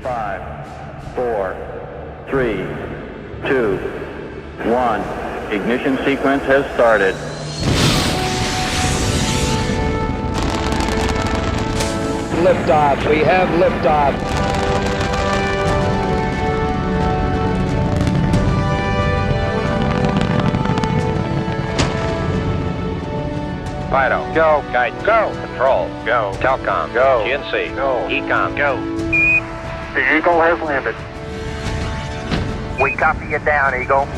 5, 4, 3, 2, 1. Ignition sequence has started. Liftoff. We have liftoff. Fido, go. Guidance, go. Control, go. Telcom, go. GNC, go. Ecom, go. The Eagle has landed. We copy you down, Eagle.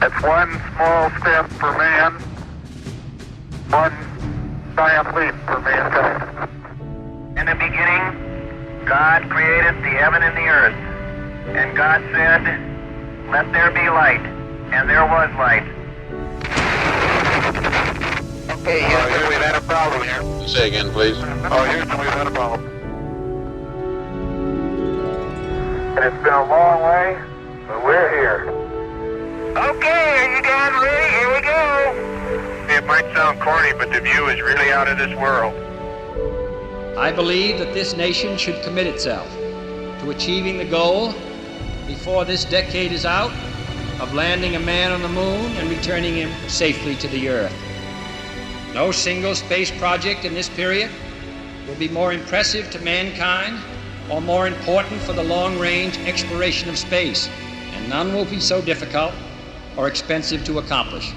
It's one small step for man, one giant leap for mankind. In the beginning, God created the heaven and the earth. And God said, let there be light. And there was light. Okay, Houston, we've had a problem here. Say again, please. Houston, we've had a problem. And it's been a long way, but we're here. Okay, are you guys ready? Here we go. It might sound corny, but the view is really out of this world. I believe that this nation should commit itself to achieving the goal, before this decade is out, of landing a man on the moon and returning him safely to the Earth. No single space project in this period will be more impressive to mankind or more important for the long-range exploration of space, and none will be so difficult or expensive to accomplish.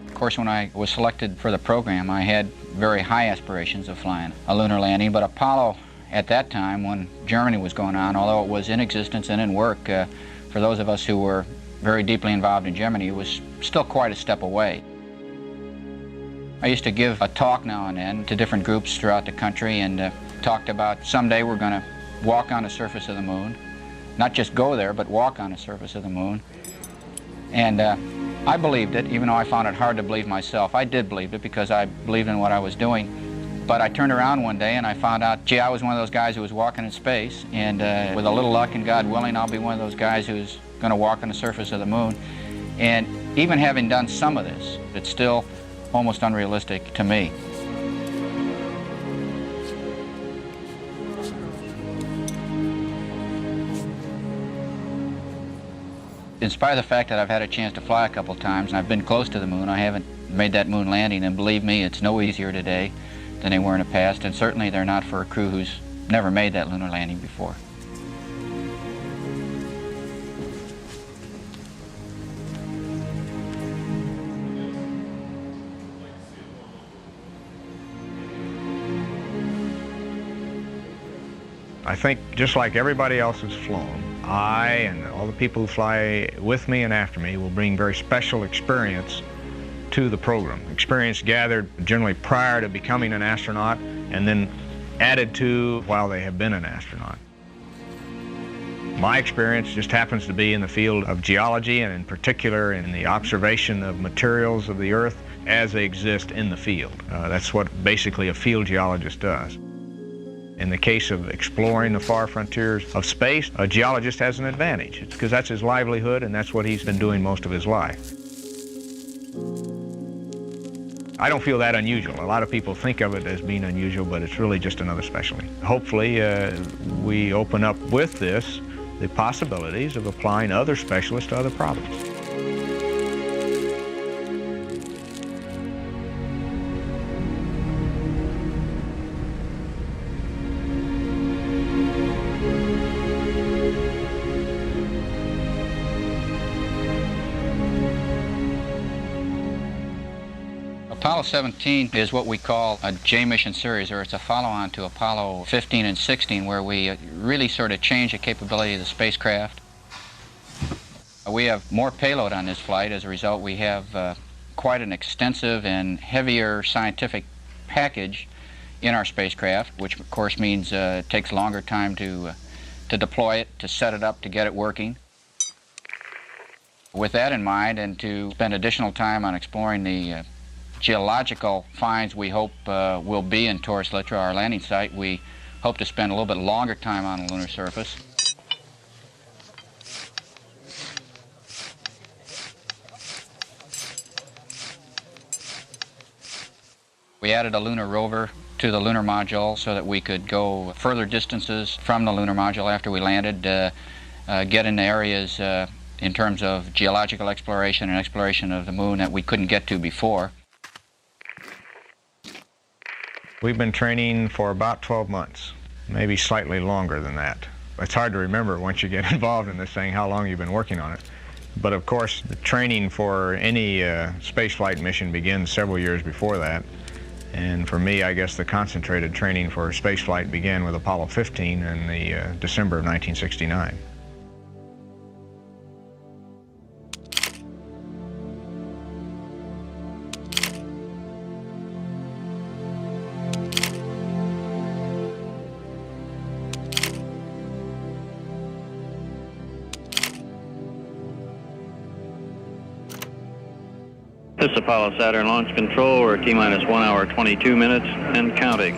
Of course, when I was selected for the program, I had very high aspirations of flying a lunar landing, but Apollo at that time, when Germany was going on, although it was in existence and in work, for those of us who were very deeply involved in Germany, it was still quite a step away. I used to give a talk now and then to different groups throughout the country and talked about someday we're going to walk on the surface of the moon, not just go there, but walk on the surface of the moon. And I believed it, even though I found it hard to believe myself. I did believe it because I believed in what I was doing. But I turned around one day and I found out, gee, I was one of those guys who was walking in space, and with a little luck and God willing, I'll be one of those guys who's going to walk on the surface of the moon. And even having done some of this, it's still almost unrealistic to me. In spite of the fact that I've had a chance to fly a couple times and I've been close to the moon, I haven't made that moon landing, and believe me, it's no easier today than they were in the past, and certainly they're not for a crew who's never made that lunar landing before. I think just like everybody else who's flown, I and all the people who fly with me and after me will bring very special experience to the program. Experience gathered generally prior to becoming an astronaut and then added to while they have been an astronaut. My experience just happens to be in the field of geology, and in particular in the observation of materials of the Earth as they exist in the field. That's what basically a field geologist does. In the case of exploring the far frontiers of space, a geologist has an advantage. It's because that's his livelihood and that's what he's been doing most of his life. I don't feel that unusual. A lot of people think of it as being unusual, but it's really just another specialty. Hopefully, we open up with this the possibilities of applying other specialists to other problems. Apollo 17 is what we call a J mission series, or it's a follow-on to Apollo 15 and 16, where we really sort of change the capability of the spacecraft. We have more payload on this flight. As a result, we have quite an extensive and heavier scientific package in our spacecraft, which of course means it takes a longer time to deploy it, to set it up, to get it working. With that in mind, and to spend additional time on exploring the geological finds we hope will be in Taurus Littrow, our landing site, we hope to spend a little bit longer time on the lunar surface. We added a lunar rover to the lunar module so that we could go further distances from the lunar module after we landed, get in areas in terms of geological exploration and exploration of the moon that we couldn't get to before. We've been training for about 12 months, maybe slightly longer than that. It's hard to remember once you get involved in this thing how long you've been working on it. But of course, the training for any spaceflight mission begins several years before that. And for me, I guess the concentrated training for spaceflight began with Apollo 15 in the December of 1969. This is Apollo Saturn Launch Control. We're T-minus 1 hour, 22 minutes and counting.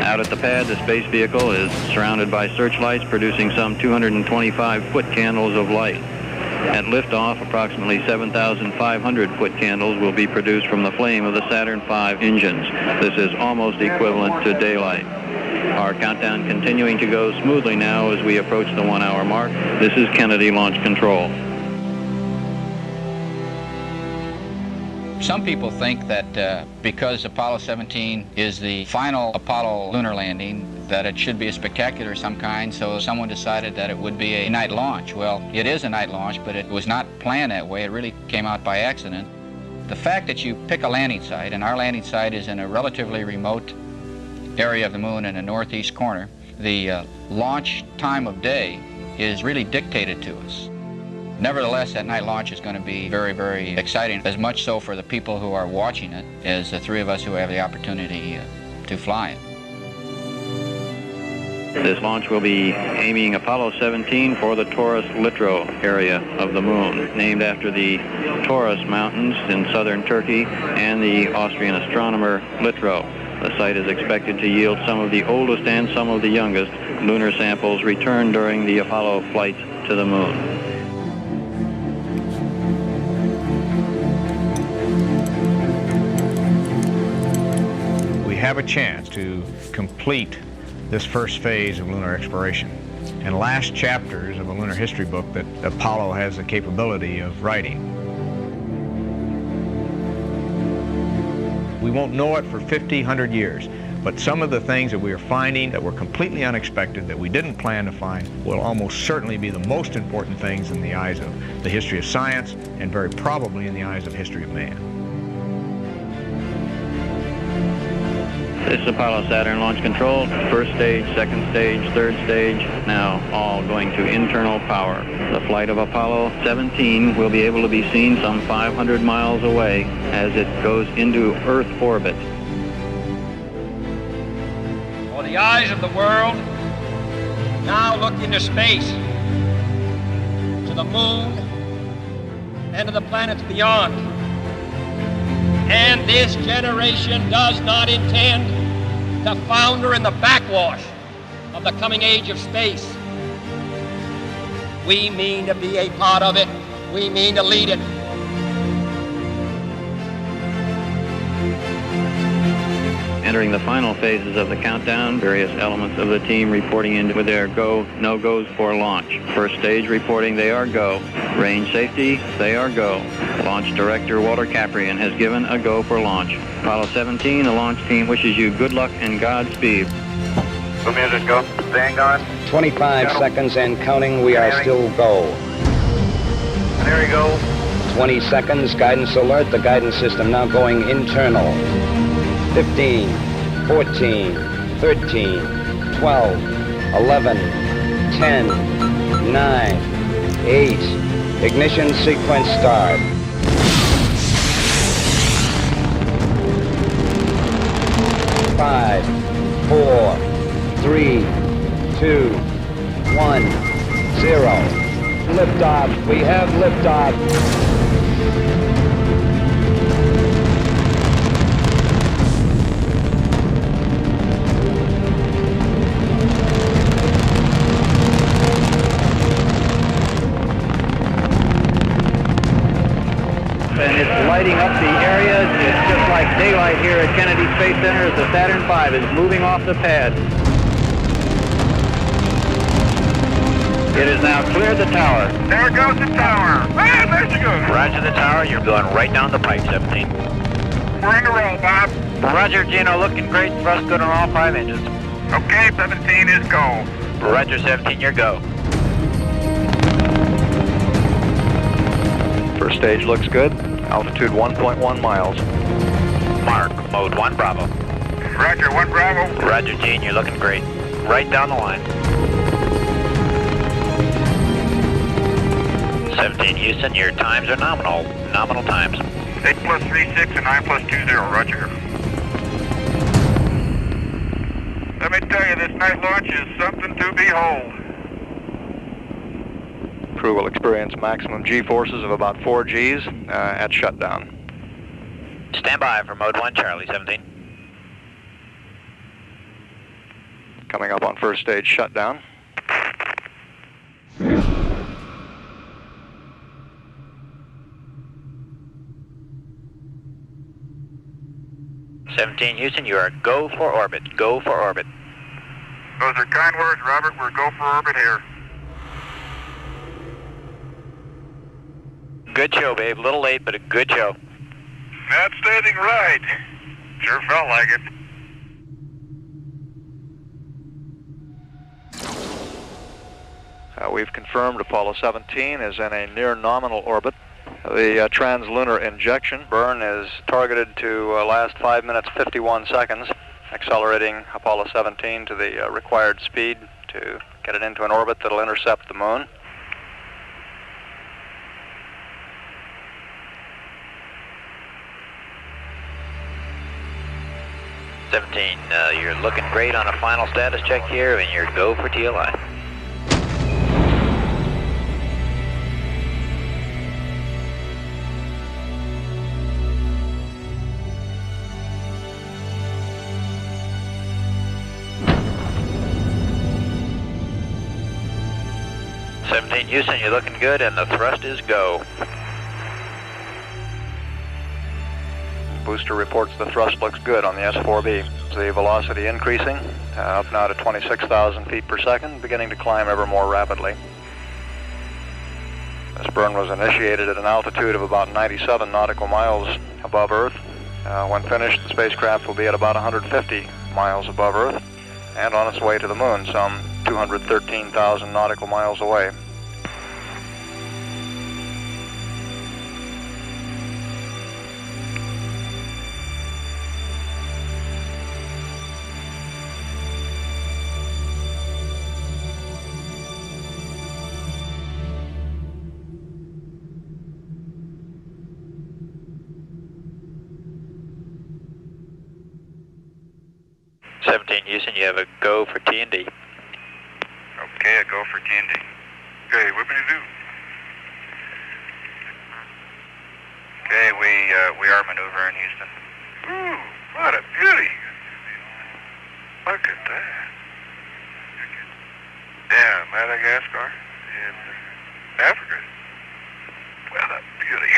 Out at the pad, the space vehicle is surrounded by searchlights producing some 225 foot candles of light. At liftoff, approximately 7,500 foot candles will be produced from the flame of the Saturn V engines. This is almost equivalent to daylight. Our countdown continuing to go smoothly now as we approach the 1 hour mark. This is Kennedy Launch Control. Some people think that because Apollo 17 is the final Apollo lunar landing, that it should be a spectacular of some kind, so someone decided that it would be a night launch. Well, it is a night launch, but it was not planned that way. It really came out by accident. The fact that you pick a landing site, and our landing site is in a relatively remote area of the moon in the northeast corner, the launch time of day is really dictated to us. Nevertheless, that night launch is going to be very, very exciting, as much so for the people who are watching it as the three of us who have the opportunity to fly it. This launch will be aiming Apollo 17 for the Taurus Littrow area of the moon, named after the Taurus Mountains in southern Turkey and the Austrian astronomer Littrow. The site is expected to yield some of the oldest and some of the youngest lunar samples returned during the Apollo flights to the moon. Have a chance to complete this first phase of lunar exploration. And last chapters of a lunar history book that Apollo has the capability of writing. We won't know it for 50, 100 years, but some of the things that we are finding that were completely unexpected, that we didn't plan to find, will almost certainly be the most important things in the eyes of the history of science, and very probably in the eyes of history of man. This is Apollo Saturn Launch Control. First stage, second stage, third stage, now all going to internal power. The flight of Apollo 17 will be able to be seen some 500 miles away as it goes into Earth orbit. For the eyes of the world now look into space, to the moon, and to the planets beyond. And this generation does not intend to founder in the backwash of the coming age of space. We mean to be a part of it. We mean to lead it. Entering the final phases of the countdown, various elements of the team reporting in with their go, no-goes for launch. First stage reporting they are go. Range safety, they are go. Launch director Walter Caprian has given a go for launch. Apollo 17, the launch team wishes you good luck and Godspeed. Who music go? Vanguard. 25 seconds and counting. We are still go. There you go. 20 seconds. Guidance alert. The guidance system now going internal. 15, 14, 13, 12, 11, 10, 9, 8. Ignition sequence start. 5, 4, 3, 2, 1, 0. Liftoff. We have liftoff. And it's lighting up the area. It's just like daylight here at Kennedy Space Center as the Saturn V is moving off the pad. It has now cleared the tower. There goes the tower. Man, there she goes. Roger the tower, you're going right down the pipe, 17. We're in a roll, Bob. Roger, Gino, looking great. Thrust good on all 5 engines. Okay, 17 is go. Roger, 17, you're go. First stage looks good. Altitude 1.1 miles. Mark, mode 1 Bravo. Roger, 1 Bravo. Roger, Gene, you're looking great. Right down the line. 17 Houston, your times are nominal. Nominal times. 8 plus 36 and 9 plus 20, Roger. Let me tell you, this night launch is something to behold. Crew will experience maximum G-forces of about 4 Gs at shutdown. Stand by for mode 1 Charlie, 17. Coming up on first stage shutdown. Houston, you are go for orbit. Go for orbit. Those are kind words, Robert. We're go for orbit here. Good show, babe. A little late, but a good show. Outstanding ride. Sure felt like it. We've confirmed Apollo 17 is in a near nominal orbit. The translunar injection burn is targeted to last 5 minutes 51 seconds, accelerating Apollo 17 to the required speed to get it into an orbit that'll intercept the moon. You're looking great on a final status check here, and you're go for TLI. Houston, you're looking good, and the thrust is go. Booster reports the thrust looks good on the S4B. The velocity increasing, up now to 26,000 feet per second, beginning to climb ever more rapidly. This burn was initiated at an altitude of about 97 nautical miles above Earth. When finished, the spacecraft will be at about 150 miles above Earth and on its way to the moon, some 213,000 nautical miles away. Houston, you have a go for TND. Okay, a go for TND. Okay, what do we do? Okay, we are maneuvering Houston. Ooh, what a beauty! Look at that. Yeah, Madagascar and Africa. Well, a beauty.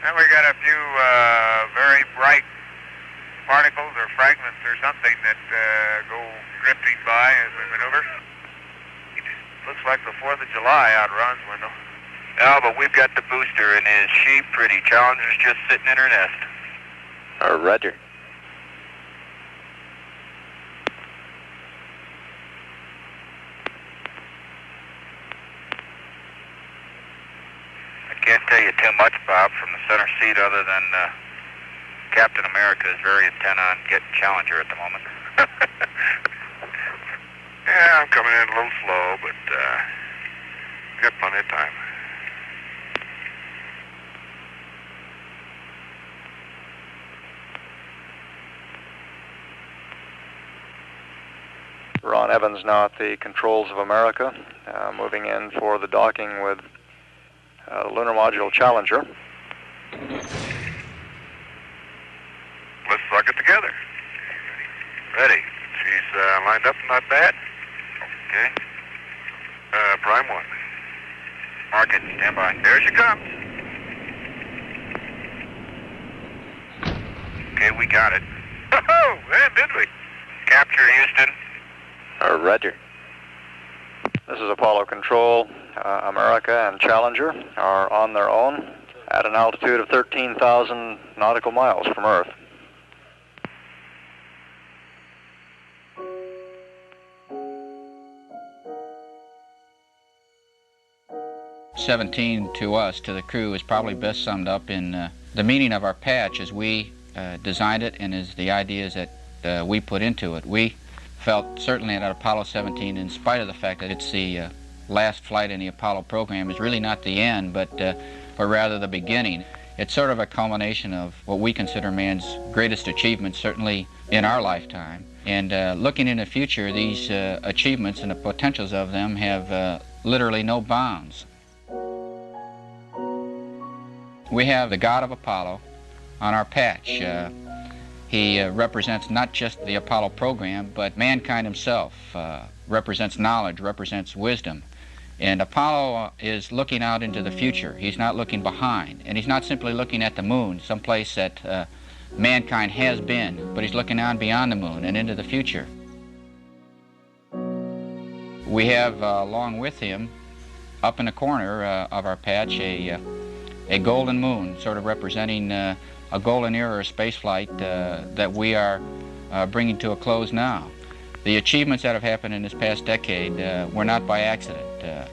And we got a few very bright particles or fragments or something that go drifting by as we maneuver. Looks like the 4th of July out Ron's window. Oh, but we've got the booster and his she pretty Challenger's just sitting in her nest. Roger. I can't tell you too much, Bob, from the center seat other than Captain America is very intent on getting Challenger at the moment. Yeah, I'm coming in a little slow, but got plenty of time. Ron Evans now at the controls of America, moving in for the docking with the Lunar Module Challenger. Let's suck it together. Ready. She's lined up, not bad. Okay. Prime 1. Mark it, stand by. There she comes. Okay, we got it. Oh, man, did we? Capture Houston. Roger. This is Apollo Control. America and Challenger are on their own at an altitude of 13,000 nautical miles from Earth. '17 to us, to the crew, is probably best summed up in the meaning of our patch as we designed it and as the ideas that we put into it. We felt certainly that Apollo 17, in spite of the fact that it's the last flight in the Apollo program, is really not the end, but rather the beginning. It's sort of a culmination of what we consider man's greatest achievements, certainly in our lifetime. And looking in the future, these achievements and the potentials of them have literally no bounds. We have the God of Apollo on our patch. He represents not just the Apollo program, but mankind himself, represents knowledge, represents wisdom. And Apollo is looking out into the future. He's not looking behind. And he's not simply looking at the moon, someplace that mankind has been, but he's looking on beyond the moon and into the future. We have, along with him, up in the corner of our patch, a golden moon, sort of representing a golden era of spaceflight that we are bringing to a close now. The achievements that have happened in this past decade were not by accident.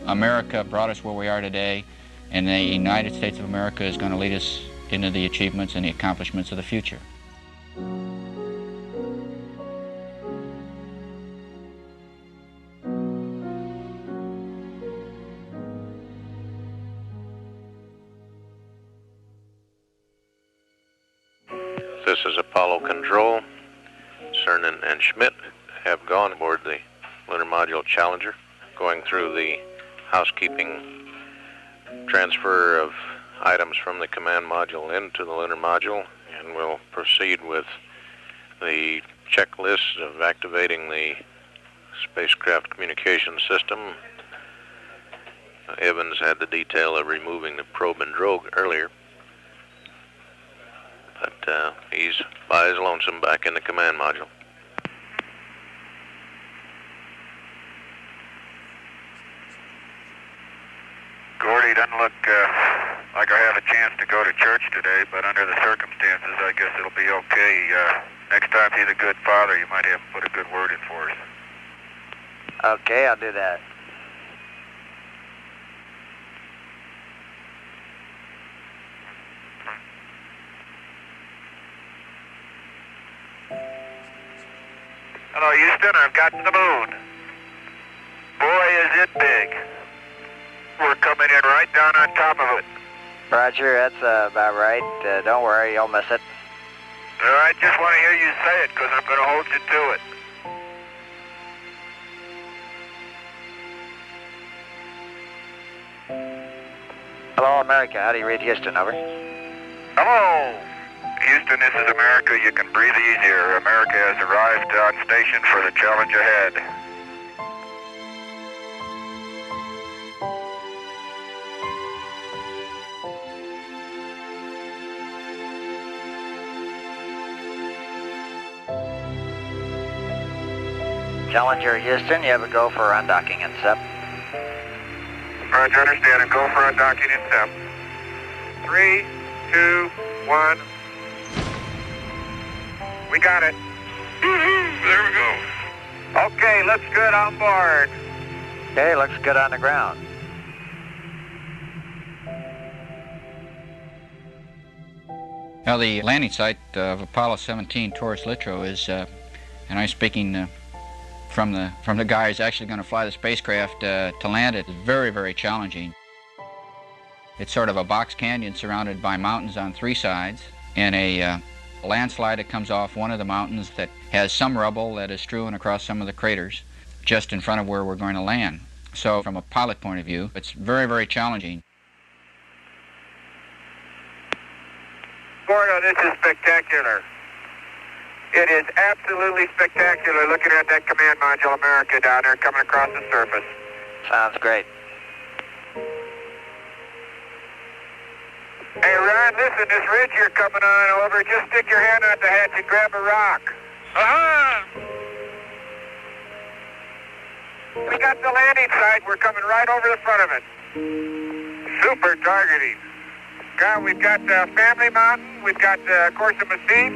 America brought us where we are today, and the United States of America is going to lead us into the achievements and the accomplishments of the future. This is Apollo Control. Cernan and Schmidt have gone aboard the Lunar Module Challenger, going through the housekeeping transfer of items from the command module into the lunar module, and we'll proceed with the checklist of activating the spacecraft communication system. Evans had the detail of removing the probe and drogue earlier, but he's by his lonesome back in the command module. Gordy, doesn't look like I have a chance to go to church today, but under the circumstances, I guess it'll be okay. Next time he's a good father, you might have him put a good word in for us. Okay, I'll do that. Hello, Houston. I've got the moon. Boy, is it big. We're coming in right down on top of it. Roger, that's about right. Don't worry, you'll miss it. I just want to hear you say it, because I'm going to hold you to it. Hello, America. How do you read Houston? Over. Hello, Houston, this is America. You can breathe easier. America has arrived on station for the challenge ahead. Challenger Houston, you have a go for undocking and SEP. Roger, understand, and go for undocking and SEP. 3, 2, 1. We got it. There we go. Okay, looks good on board. Okay, looks good on the ground. Now, the landing site of Apollo 17 Taurus Littrow is, and I'm speaking from the guy who's actually going to fly the spacecraft to land it, is very, very challenging. It's sort of a box canyon surrounded by mountains on 3 sides, and a landslide that comes off one of the mountains that has some rubble that is strewn across some of the craters just in front of where we're going to land. So from a pilot point of view, it's very, very challenging. Gordo, this is spectacular. It is absolutely spectacular looking at that command module America down there coming across the surface. Sounds great. Hey, Ron, listen, this ridge you're coming on over, just stick your hand out the hatch and grab a rock. We got the landing site. We're coming right over the front of it. Super targeting. God, we've got Family Mountain. We've got Corsa Massif.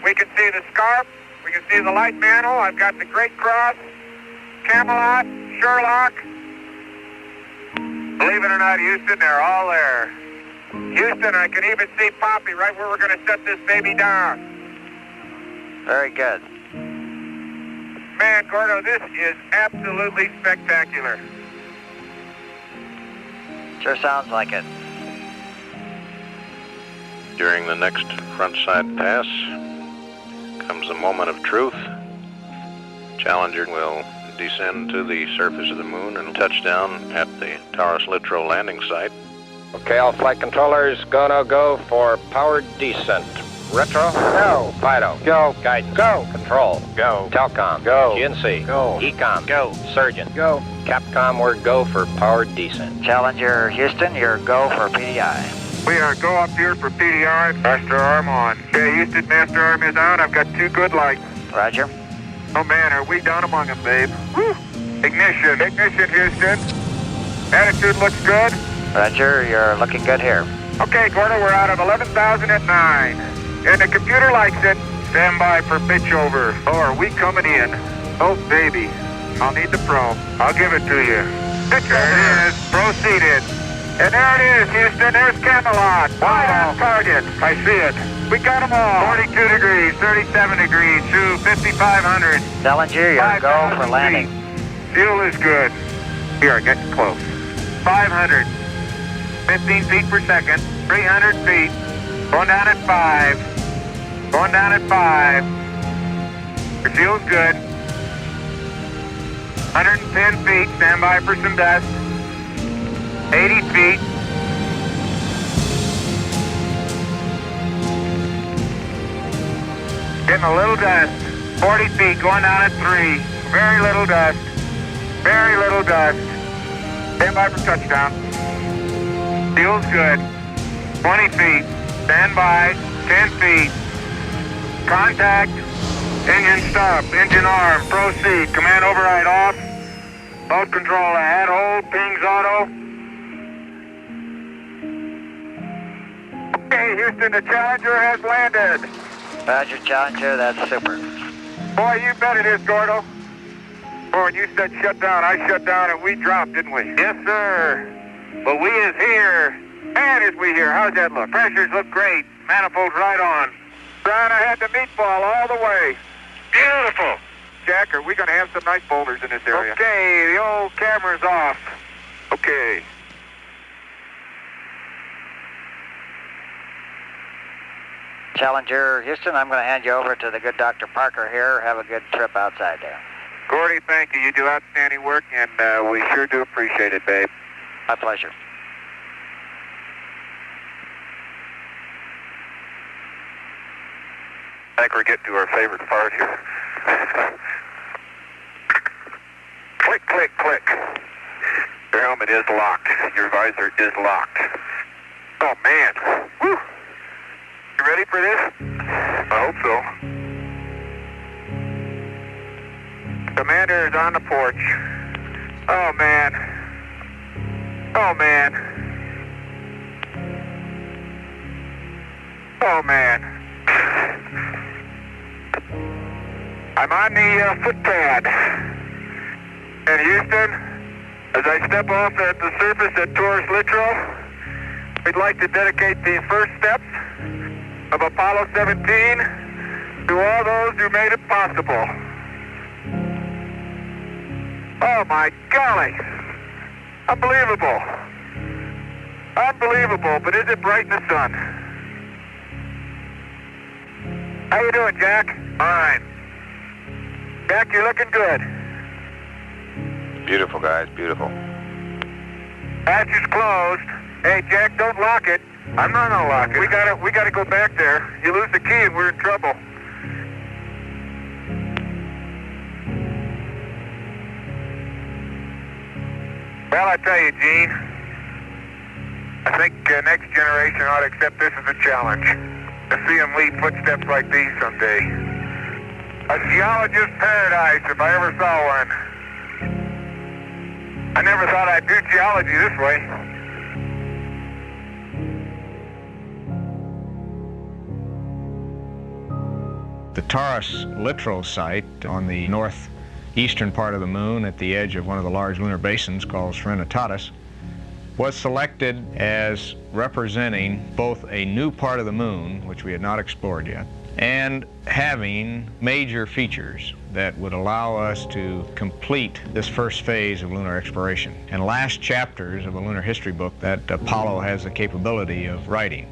We can see the Scarp. We can see the Light Mantle. I've got the Great Cross, Camelot, Sherlock. Believe it or not, Houston, they're all there. Houston, I can even see Poppy right where we're going to set this baby down. Very good. Man, Gordo, this is absolutely spectacular. Sure sounds like it. During the next front side pass comes the moment of truth. Challenger will descend to the surface of the moon and touch down at the Taurus Littrow landing site. Okay, all flight controllers gonna go for powered descent. Retro? Go. Fido? Go. Guidance? Go. Control? Go. Telcom? Go. GNC? Go. Ecom? Go. Surgeon? Go. Capcom, we're go for powered descent. Challenger Houston, your go for PDI. We are go up here for PDI. Master arm on. Okay, Houston, master arm is on. I've got 2 good lights. Roger. Oh man, are we down among them, babe? Woo. Ignition. Ignition, Houston. Attitude looks good. Roger, you're looking good here. Okay, Gordo, we're out of 11,000 at 9. And the computer likes it. Stand by for pitch over. Oh, are we coming in? Oh, baby. I'll need the pro. I'll give it to you. There it is. Proceeded. And there it is, Houston. There's Camelot. Wide on target. I see it. We got them all. 42 degrees, 37 degrees, to 5,500. Challenger, your go for landing. Fuel is good. Here, getting close. 500. 15 feet per second. 300 feet. Going down at 5. Going down at 5. Your fuel's good. 110 feet. Stand by for some dust. 80 feet. Getting a little dust. 40 feet. Going down at 3. Very little dust. Very little dust. Stand by for touchdown. Fuel's good. 20 feet. Stand by. 10 feet. Contact. Engine stop. Engine arm. Proceed. Command override off. Load control ahead. Hold. Pings auto. Okay, Houston, the Challenger has landed. Roger, Challenger, that's super. Boy, you bet it is, Gordo. Boy, when you said shut down, I shut down and we dropped, didn't we? Yes, sir. But we is here. Man, is we here. How's that look? Pressures look great. Manifolds right on. Ron, I had the meatball all the way. Beautiful. Jack, are we going to have some nice boulders in this area? Okay, the old camera's off. Okay. Challenger Houston, I'm going to hand you over to the good Dr. Parker here. Have a good trip outside there. Gordy, thank you. You do outstanding work, and we sure do appreciate it, babe. My pleasure. I think we're getting to our favorite part here. Click, click, click. Your helmet is locked. Your visor is locked. Oh, man. Woo! You ready for this? I hope so. Commander is on the porch. Oh, man. Oh, man. Oh, man. I'm on the footpad. And Houston, as I step off at the surface at Taurus Littrow, we'd like to dedicate these first steps of Apollo 17 to all those who made it possible. Oh my golly! Unbelievable! Unbelievable, but is it bright in the sun? How you doing, Jack? Fine. Jack, you're looking good. Beautiful, guys, beautiful. Hatch is closed. Hey, Jack, don't lock it. I'm not gonna lock it. We gotta go back there. You lose the key and we're in trouble. Well, I tell you, Gene, I think next generation ought to accept this as a challenge. To see them leave footsteps like these someday. A geologist's paradise, if I ever saw one. I never thought I'd do geology this way. The Taurus Littrow site on the northeastern part of the moon at the edge of one of the large lunar basins called Serenitatis was selected as representing both a new part of the moon, which we had not explored yet, and having major features that would allow us to complete this first phase of lunar exploration and last chapters of a lunar history book that Apollo has the capability of writing.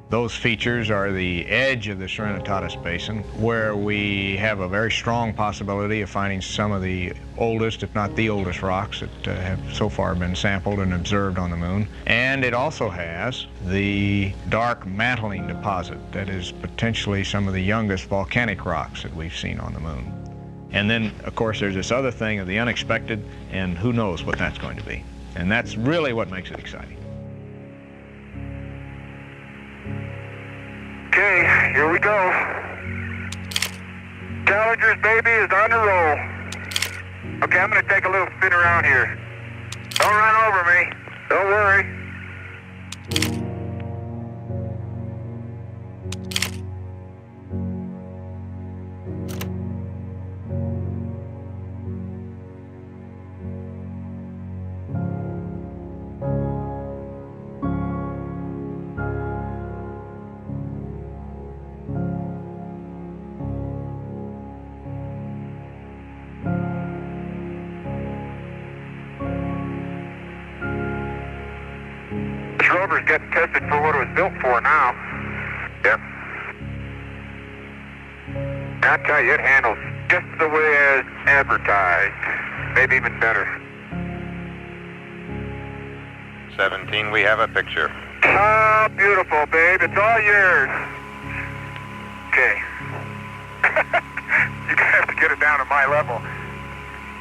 Those features are the edge of the Serenitatis Basin, where we have a very strong possibility of finding some of the oldest, if not the oldest, rocks that have so far been sampled and observed on the moon. And it also has the dark mantling deposit that is potentially some of the youngest volcanic rocks that we've seen on the moon. And then, of course, there's this other thing of the unexpected, and who knows what that's going to be. And that's really what makes it exciting. Okay, here we go. Challenger's baby is on the roll. Okay, I'm going to take a little spin around here. Don't run over me. Don't worry. This rover's getting tested for what it was built for now. Yep. I tell you, it handles just the way as advertised. Maybe even better. 17, we have a picture. Oh, beautiful, babe. It's all yours. Okay. You have to get it down to my level.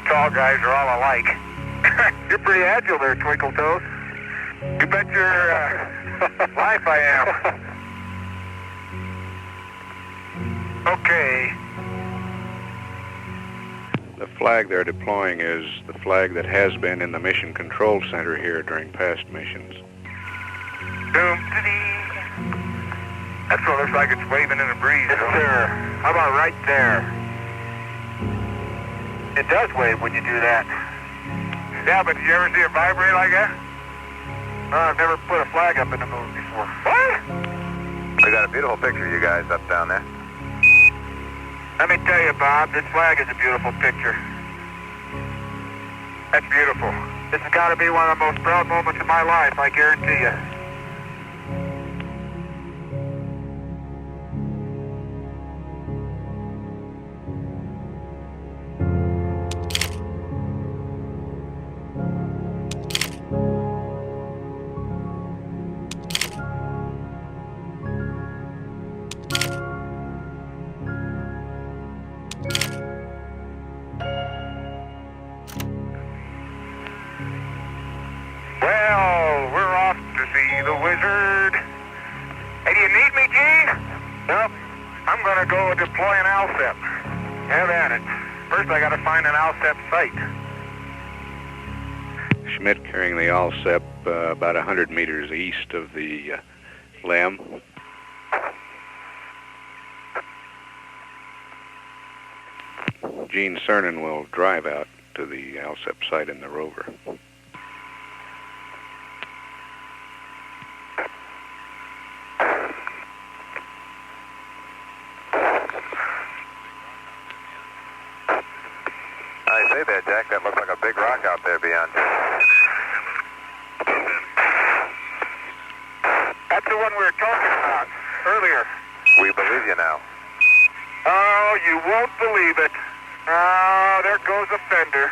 Tall guys are all alike. You're pretty agile there, Twinkle Toes. You bet your life I am. Okay. The flag they're deploying is the flag that has been in the Mission Control Center here during past missions. That's what it looks like it's waving in the breeze. Yes, sir. How about right there? It does wave when you do that. Yeah, but did you ever see it vibrate like that? I've never put a flag up in the moon before. What? We got a beautiful picture of you guys up down there. Let me tell you, Bob, this flag is a beautiful picture. That's beautiful. This has got to be one of the most proud moments of my life, I guarantee you. wizard. Hey, do you need me, Gene? Nope. I'm going to go deploy an ALSEP. Have at it. First, I got to find an ALSEP site. Schmidt carrying the ALSEP about 100 meters east of the LEM. Gene Cernan will drive out to the ALSEP site in the rover. I say there, Jack, that looks like a big rock out there beyond. That's the one we were talking about earlier. We believe you now. Oh, you won't believe it. Oh, there goes a fender.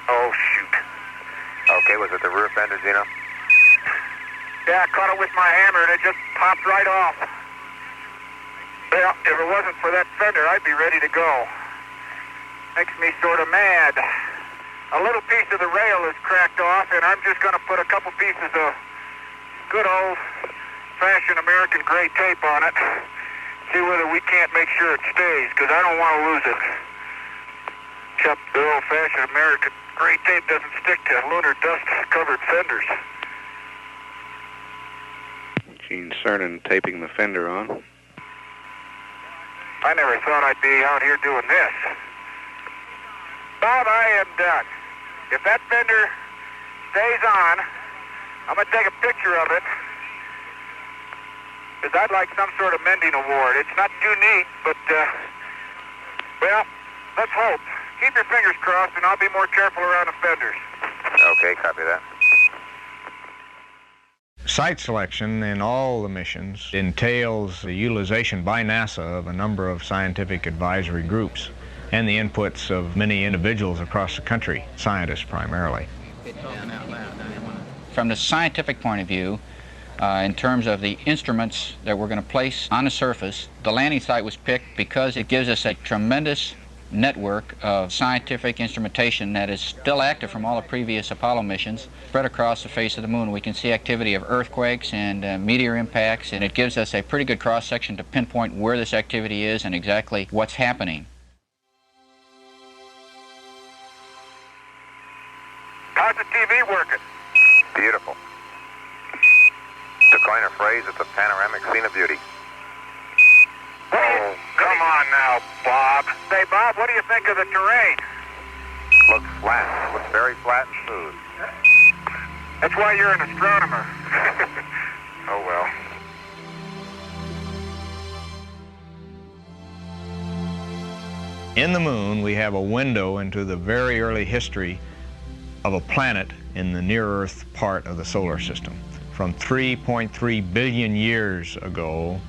Oh, shoot. Okay, was it the rear fender, Gino? Yeah, I caught it with my hammer and it just popped right off. Well, if it wasn't for that fender, I'd be ready to go. Makes me sort of mad. A little piece of the rail is cracked off, and I'm just going to put a couple pieces of good old-fashioned American gray tape on it. See whether we can't make sure it stays, because I don't want to lose it. Except the old-fashioned American gray tape doesn't stick to lunar dust-covered fenders. Gene Cernan taping the fender on. I never thought I'd be out here doing this. Bob, I am done. If that fender stays on, I'm going to take a picture of it, because I'd like some sort of mending award. It's not too neat, but, well, let's hope. Keep your fingers crossed, and I'll be more careful around the fenders. Okay, copy that. Site selection in all the missions entails the utilization by NASA of a number of scientific advisory groups and the inputs of many individuals across the country, scientists primarily. From the scientific point of view, in terms of the instruments that we're going to place on the surface, the landing site was picked because it gives us a tremendous network of scientific instrumentation that is still active from all the previous Apollo missions spread across the face of the moon. We can see activity of earthquakes and meteor impacts, and it gives us a pretty good cross-section to pinpoint where this activity is and exactly what's happening. How's the TV working? Beautiful. To coin a phrase, it's a panoramic scene of beauty. Oh, come on now, Bob. Say, Bob, what do you think of the terrain? Looks flat. Looks very flat and smooth. That's why you're an astronomer. Oh, well. In the moon, we have a window into the very early history of a planet in the near-Earth part of the solar system. From 3.3 billion years ago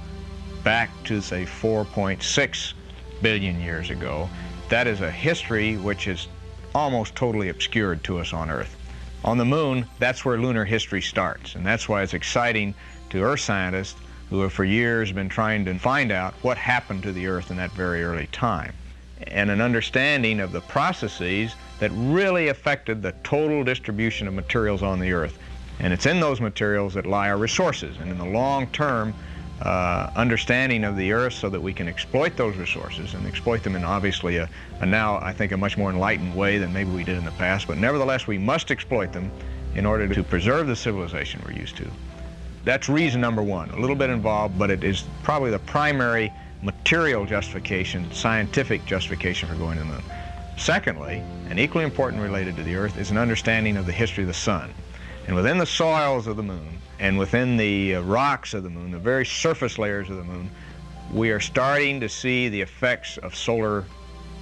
back to, say, 4.6 billion years ago. That is a history which is almost totally obscured to us on Earth. On the moon, that's where lunar history starts, and that's why it's exciting to Earth scientists who have for years been trying to find out what happened to the Earth in that very early time, and an understanding of the processes that really affected the total distribution of materials on the Earth. And it's in those materials that lie our resources, and in the long term, understanding of the Earth so that we can exploit those resources and exploit them in obviously a now, I think, a much more enlightened way than maybe we did in the past, but nevertheless we must exploit them in order to preserve the civilization we're used to. That's reason number one. A little bit involved, but it is probably the primary material justification, scientific justification for going to the moon. Secondly, and equally important related to the Earth, is an understanding of the history of the sun. And within the soils of the moon, and within the rocks of the moon, the very surface layers of the moon, we are starting to see the effects of solar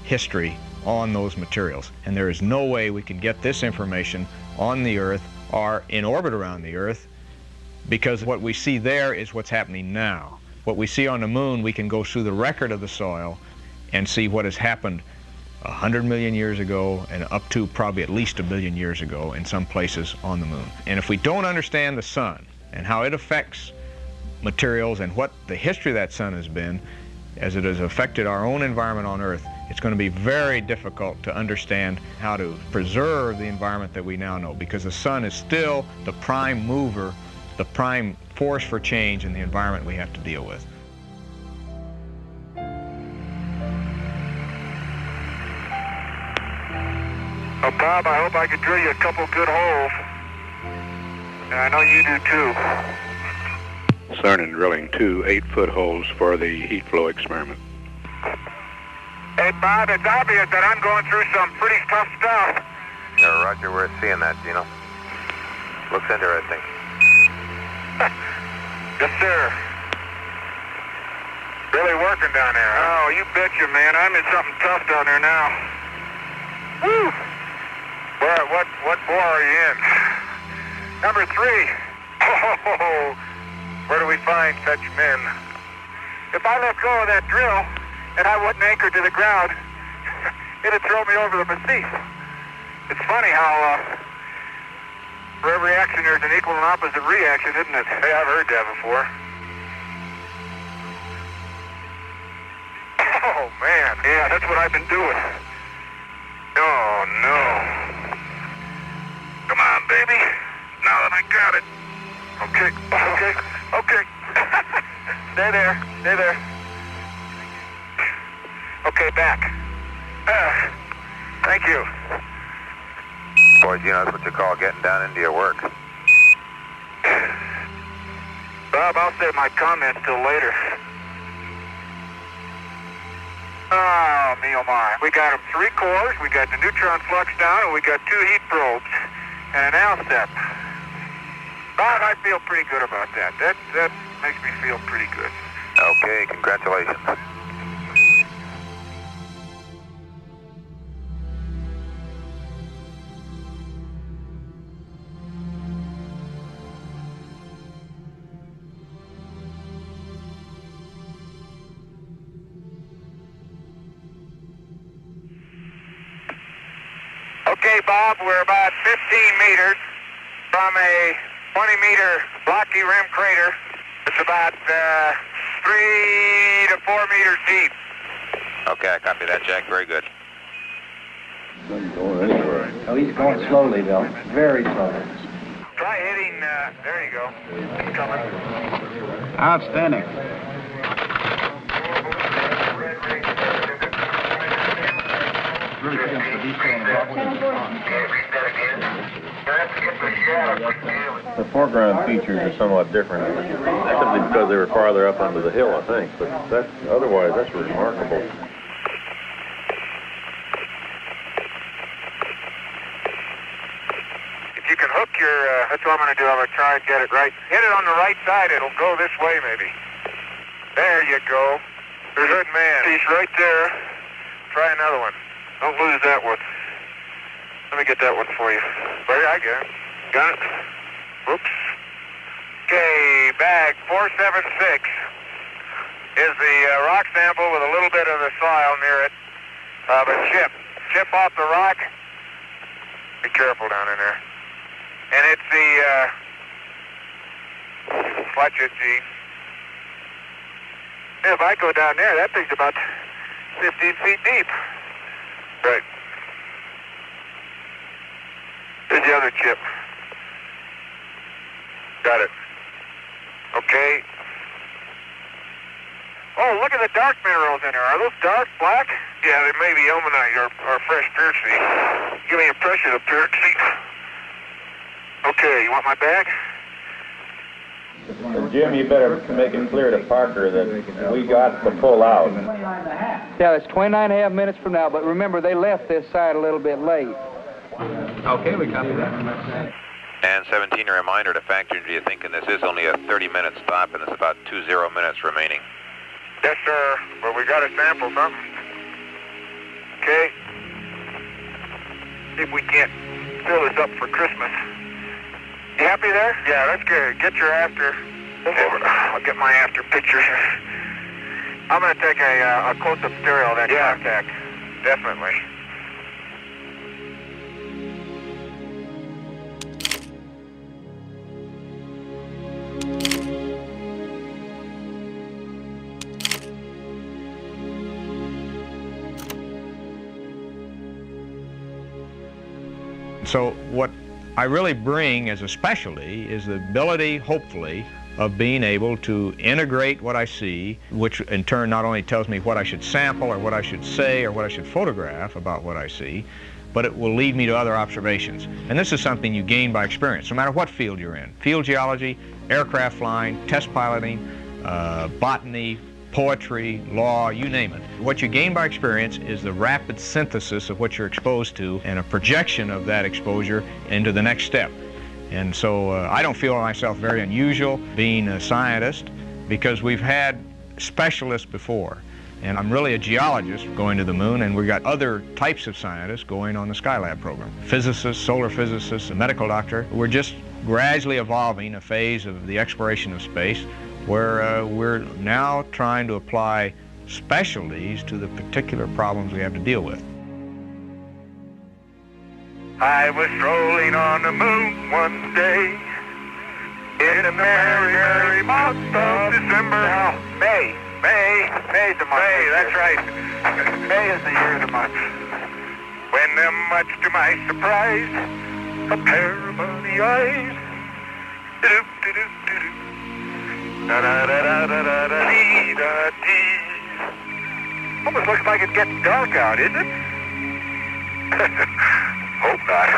history on those materials. And there is no way we can get this information on the Earth or in orbit around the Earth, because what we see there is what's happening now. What we see on the moon, we can go through the record of the soil and see what has happened 100 million years ago and up to probably at least 1 billion years ago in some places on the moon. And if we don't understand the sun and how it affects materials and what the history of that sun has been as it has affected our own environment on Earth, it's going to be very difficult to understand how to preserve the environment that we now know, because the sun is still the prime mover, the the prime force for change in the environment we have to deal with. Oh, Bob, I hope I could drill you a couple good holes. And I know you do too. Cernan drilling 2 8-foot holes for the heat flow experiment. Hey, Bob, it's obvious that I'm going through some pretty tough stuff. Yeah, Roger, we're seeing that, Gino. Looks interesting. Yes, sir. Really working down there, huh? Oh, you betcha, man. I'm in something tough down there now. Woo! What bore are you in? Number 3. Oh, where do we find such men? If I let go of that drill and I wasn't anchored to the ground, it'd throw me over the massif. It's funny how for every action there's an equal and opposite reaction, isn't it? Hey, I've heard that before. Oh, man. Yeah, that's what I've been doing. Oh, no. Come on, baby. Now that I got it. Okay. Stay there. Okay, back. Thank you. Boy, Gino, that's what you call getting down into your work. Bob, I'll save my comments till later. Oh, me oh my. We got them 3 cores, we got the neutron flux down, and we got 2 heat probes, and an ALSEP. Bob, I feel pretty good about that. That makes me feel pretty good. Okay, congratulations. Okay, Bob, we're about 15 meters from a 20-meter blocky rim crater. It's about 3 to 4 meters deep. Okay, I copy that, Jack. Very good. Oh, he's going slowly, though. Very slowly. Try hitting, there you go. It's coming. Outstanding. The foreground features are somewhat different, simply because they were farther up onto the hill, I think. But otherwise, that's remarkable. If you can hook your, that's what I'm going to do. I'm going to try and get it right. Hit it on the right side. It'll go this way, maybe. There you go. There's a good man. He's right there. Try another one. Don't lose that one. Let me get that one for you. There, I got it. Got it? Oops. Okay, bag 476 is the rock sample with a little bit of the soil near it. A chip. Chip off the rock. Be careful down in there. And it's the, watch it, Gene. If I go down there, that thing's about 15 feet deep. Right. There's the other chip. Got it. Okay. Oh, look at the dark minerals in there. Are those dark black? Yeah, they may be ilmenite or fresh pyroxene. Give me a pressure of pyroxene. Okay, you want my bag? Jim, you better make it clear to Parker that we got to pull out. Yeah, it's 29.5 minutes from now, but remember, they left this side a little bit late. Okay, we copy that. And 17, a reminder to factor into your thinking this is only a 30-minute stop, and it's about 20 minutes remaining. Yes, sir. Well, we got to sample something. Okay. See if we can't fill this up for Christmas. You happy there? Yeah, that's good. Get your after. I'll get my after pictures. I'm going to take a close-up stereo of that contact. Definitely. So what I really bring as a specialty is the ability, hopefully, of being able to integrate what I see, which in turn not only tells me what I should sample or what I should say or what I should photograph about what I see, but it will lead me to other observations. And this is something you gain by experience, no matter what field you're in. Field geology, aircraft flying, test piloting, botany, poetry, law, you name it. What you gain by experience is the rapid synthesis of what you're exposed to and a projection of that exposure into the next step. And so I don't feel myself very unusual being a scientist because we've had specialists before. And I'm really a geologist going to the moon, and we've got other types of scientists going on the Skylab program. Physicists, solar physicists, a medical doctor. We're just gradually evolving a phase of the exploration of space where we're now trying to apply specialties to the particular problems we have to deal with. I was strolling on the moon one day in the merry, merry month of December. Now, May's the month. May, that's right. May is the year of the month. When, much to my surprise, a pair of bunny eyes, do-do-do-do-do, da-da-da-da-da-da-dee-da-dee. Almost looks like it's getting dark out, isn't it? Hope not.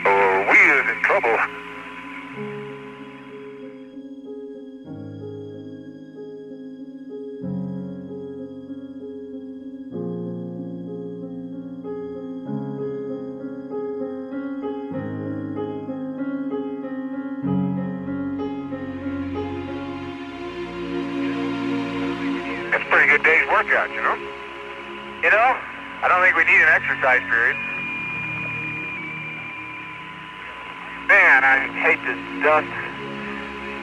Or we is in trouble. That's a pretty good day's workout, you know? You know, I don't think we need an exercise period. Man, I hate this dust.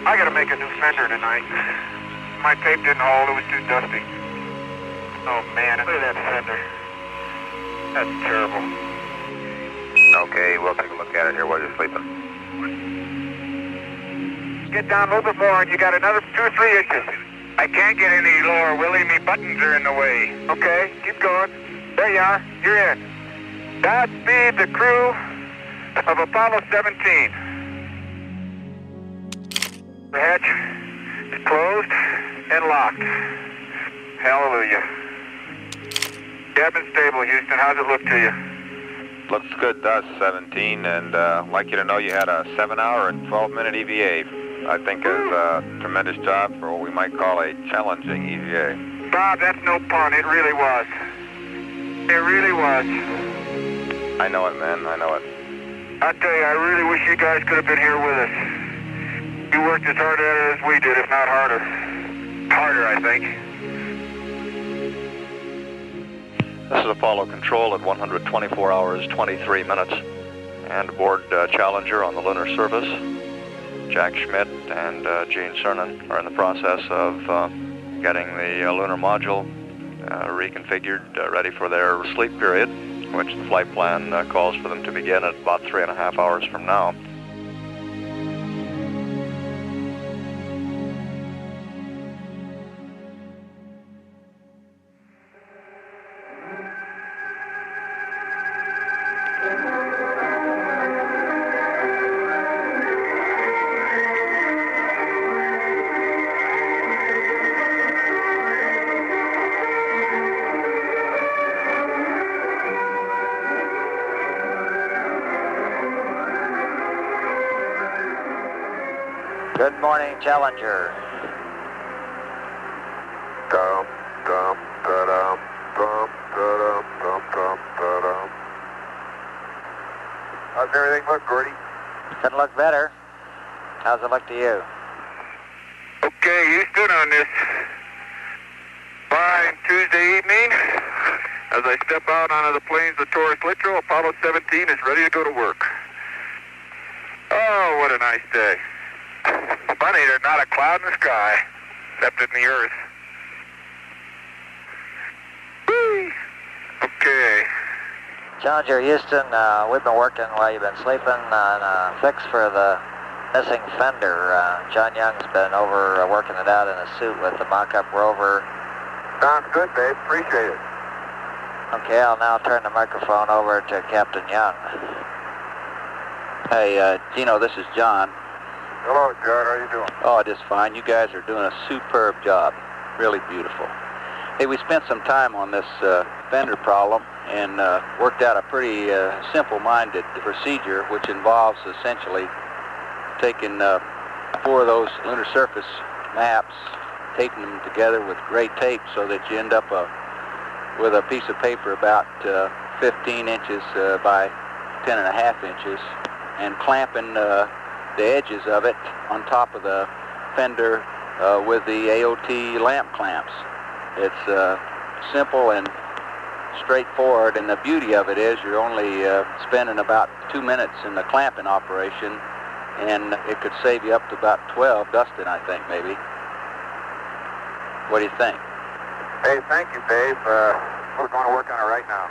I gotta make a new fender tonight. My tape didn't hold, it was too dusty. Oh man, look at that fender. That's terrible. Okay, we'll take a look at it here while you're sleeping. Get down a little bit more and you got another 2 or 3 inches. I can't get any lower, Willie. Me buttons are in the way. Okay, keep going. There you are. You're in. Godspeed the crew of Apollo 17. The hatch is closed and locked. Hallelujah. Cabin stable, Houston. How's it look to you? Looks good to us, 17, and I'd like you to know you had a 7-hour and 12-minute EVA. I think is a tremendous job for what we might call a challenging EVA. Bob, that's no pun. It really was. It really was. I know it, man. I know it. I tell you, I really wish you guys could have been here with us. You worked as hard at it as we did, if not harder. Harder, I think. This is Apollo Control at 124 hours, 23 minutes. And aboard Challenger on the lunar surface, Jack Schmitt and Gene Cernan are in the process of getting the lunar module reconfigured, ready for their sleep period, which the flight plan calls for them to begin at about 3.5 hours from now. Good morning, Challenger. Dum, dum, da-dum, dum, da-dum, dum, dum, da-dum. How's everything look, Gordy? Couldn't look better. How's it look to you? Okay, Houston, on this fine Tuesday evening, as I step out onto the plains of Taurus Littrow, Apollo 17 is ready to go to work. Oh, what a nice day. Funny, there's not a cloud in the sky, except in the earth. Whee! Okay. Challenger, Houston, we've been working while you've been sleeping on a fix for the missing fender. John Young's been over working it out in a suit with the mock-up rover. Sounds good, babe. Appreciate it. Okay, I'll now turn the microphone over to Captain Young. Hey, Gino, this is John. Hello, John. How you doing? Oh, just fine. You guys are doing a superb job. Really beautiful. Hey, we spent some time on this fender problem and worked out a pretty simple-minded procedure, which involves essentially taking 4 of those lunar surface maps, taping them together with gray tape so that you end up with a piece of paper about 15 inches by 10.5 inches, and clamping the edges of it on top of the fender with the AOT lamp clamps. It's simple and straightforward, and the beauty of it is you're only spending about 2 minutes in the clamping operation, and it could save you up to about 12 dusting, I think, maybe. What do you think? Hey, thank you, Dave. We're going to work on it right now.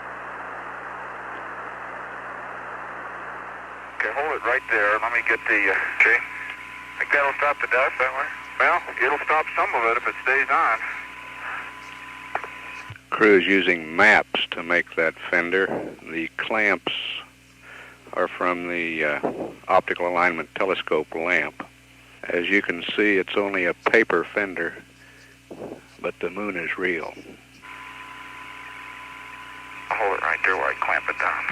Okay, hold it right there. Let me get the, okay. Think that'll stop the dust that way? Well, it'll stop some of it if it stays on. Crew is using maps to make that fender. The clamps are from the optical alignment telescope lamp. As you can see, it's only a paper fender, but the moon is real. Hold it right there while I clamp it down.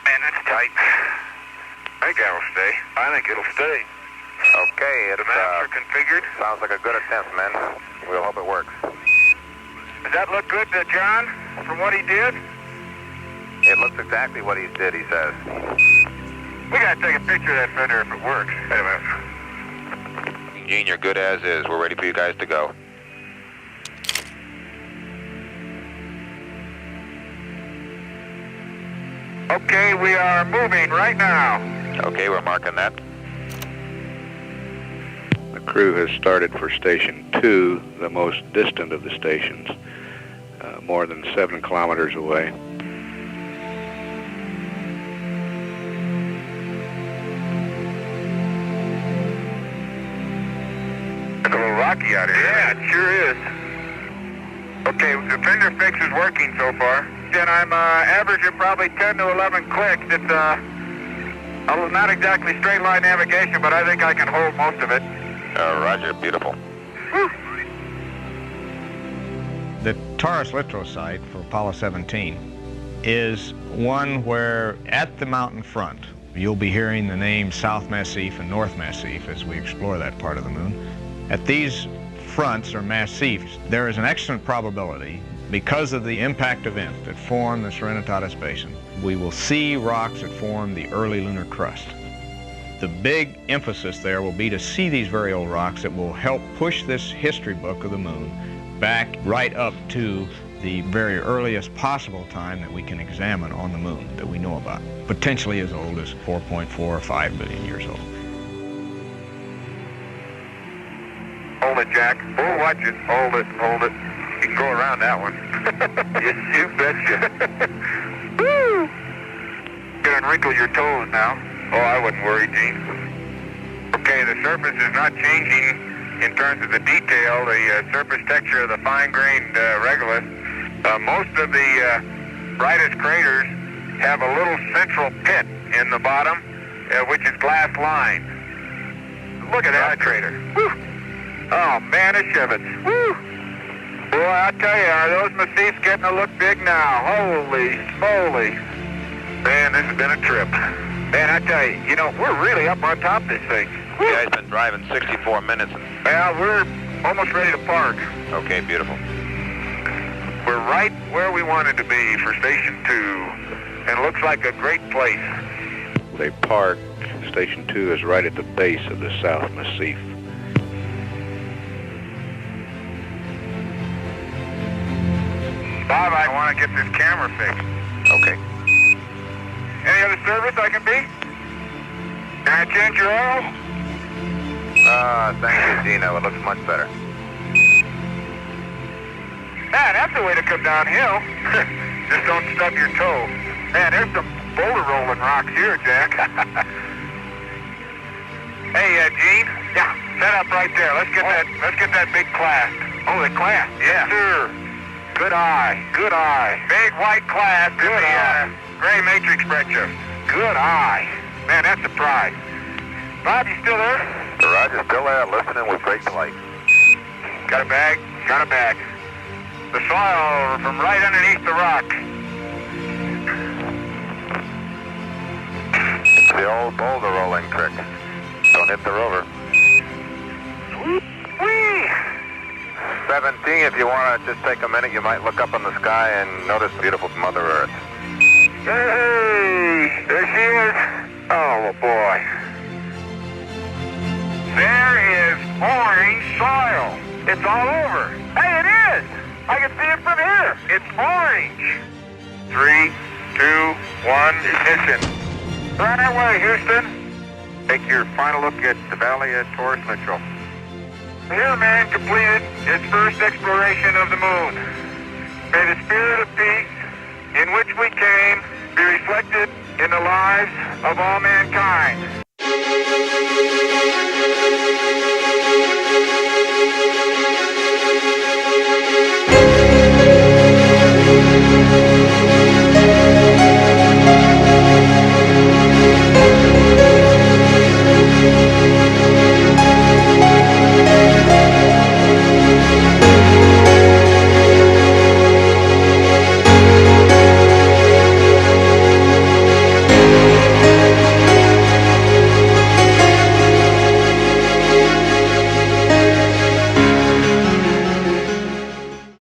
Man, that's tight. I think that'll stay. I think it'll stay. Okay, The maps are configured. sounds like a good attempt, men. We'll hope it works. Does that look good to John from what he did? It looks exactly what he did, he says. We gotta take a picture of that fender if it works. Wait a minute. Gene, you're good as is. We're ready for you guys to go. Okay, we are moving right now. Okay, we're marking that. The crew has started for Station 2, the most distant of the stations, more than 7 kilometers away. It's a little rocky out here. Yeah, it sure is. Okay, the fender fix is working so far. And I'm averaging probably 10 to 11 clicks. It's not exactly straight line navigation, but I think I can hold most of it. Roger, beautiful. The Taurus Littrow site for Apollo 17 is one where at the mountain front you'll be hearing the names South Massif and North Massif as we explore that part of the moon. At these fronts or massifs, there is an excellent probability, because of the impact event that formed the Serenitatis Basin, we will see rocks that form the early lunar crust. The big emphasis there will be to see these very old rocks that will help push this history book of the moon back right up to the very earliest possible time that we can examine on the moon that we know about, potentially as old as 4.4 or 5 billion years old. Hold it, Jack. Oh, watch it. Hold it, hold it. You can go around that one. you betcha. Woo! Gonna wrinkle your toes now. Oh, I wouldn't worry, Gene. Okay, the surface is not changing in terms of the detail, the surface texture of the fine-grained regolith. Most of the brightest craters have a little central pit in the bottom, which is glass lined. Look at that crater. Woo! Oh, man, a Shivets. Woo! Boy, I tell you, are those massifs getting to look big now? Holy moly. Man, this has been a trip. Man, I tell you, we're really up on top of this thing. You guys been driving 64 minutes. Well, we're almost ready to park. Okay, beautiful. We're right where we wanted to be for Station 2, and it looks like a great place. They park. Station 2 is right at the base of the South Massif. Bob, I want to get this camera fixed. Okay. Any other service I can be? Can I change your oil? Thank you, Gino. It looks much better. Man, that's the way to come downhill. Just don't stub your toe. Man, there's some boulder rolling rocks here, Jack. Hey, Gene. Yeah. Set up right there. Let's get that big clasp. Oh, the clasp. Yeah. Yes, sir. Good eye. Good eye. Big white clasp in the gray matrix spreadsheet. Good eye. Man, that's a prize. Bob, you still there? Roger, still there, listening with great delight. Got a bag? Got a bag. The soil from right underneath the rock. It's the old boulder rolling trick. Don't hit the rover. Whee! 17, if you want to just take a minute, you might look up in the sky and notice beautiful Mother Earth. Hey! There she is. Oh, boy. There is orange soil. It's all over. Hey, it is! I can see it from here. It's orange. 3, 2, 1, ignition. Right away, Houston. Take your final look at the valley of Taurus Mitchell. Here, man completed his first exploration of the moon. May the spirit of peace in which we came be reflected in the lives of all mankind.